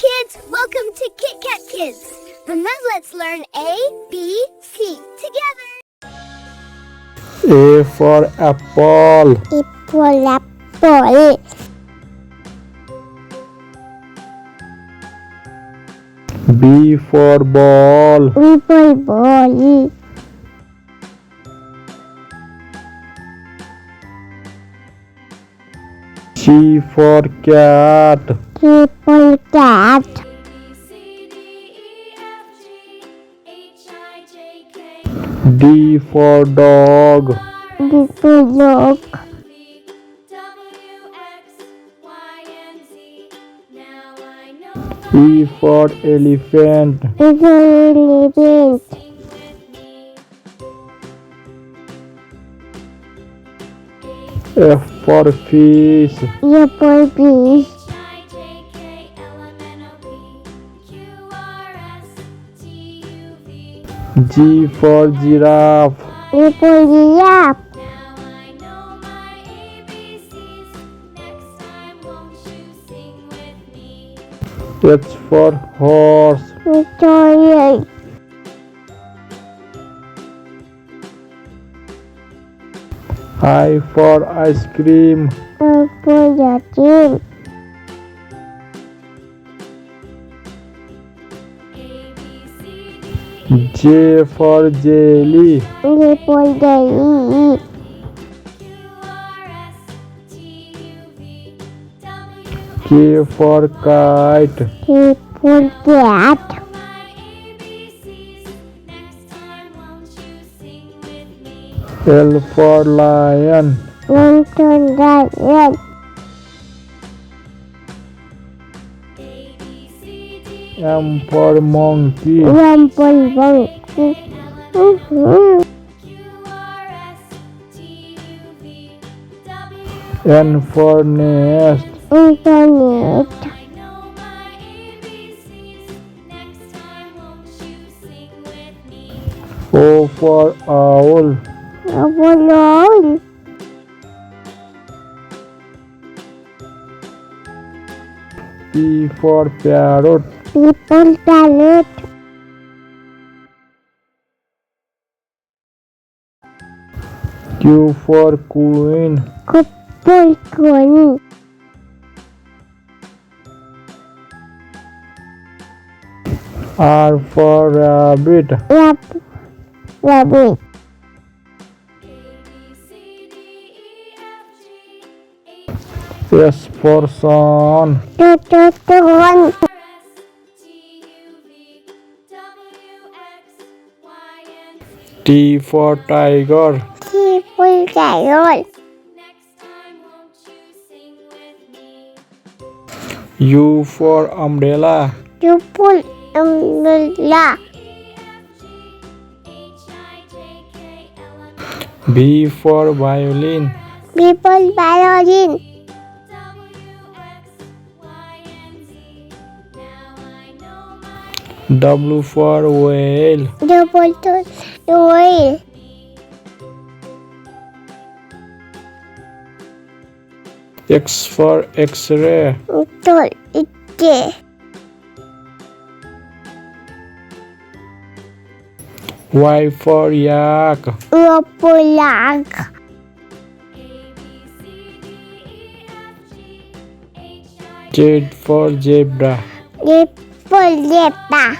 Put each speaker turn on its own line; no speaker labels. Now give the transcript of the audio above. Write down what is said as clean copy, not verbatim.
kids, welcome to Kit Kat Kids. And now let's learn A, B, C together.
A for apple.
Apple.
B for ball.
Ball.
C for cat.
Cat.
D for dog.
Dog.
E for elephant.
Elephant.
F for fish.
Apple fish.
G for giraffe.
Apple giraffe.
H for horse.
Toy.
I for ice cream.
Apple team.
J for jelly.
Apple day.
K for kite.
Apple cat.
L for lion.
Lantern lion.
M for monkey.
Apple monkey.
N for nest.
Internet.
O for owl.
Apple.
P for parrot.
People palette.
Q for queen.
Couple coin.
R for rabbit.
Rabbit.
S for sun.
One.
T for tiger.
People carol.
U for umbrella.
People umbrella.
V for violin.
People violin.
W for whale.
Double whale.
X for x-ray.
Tol. Ite.
Y for yak.
Yak.
Z for zebra.
Apple zebra.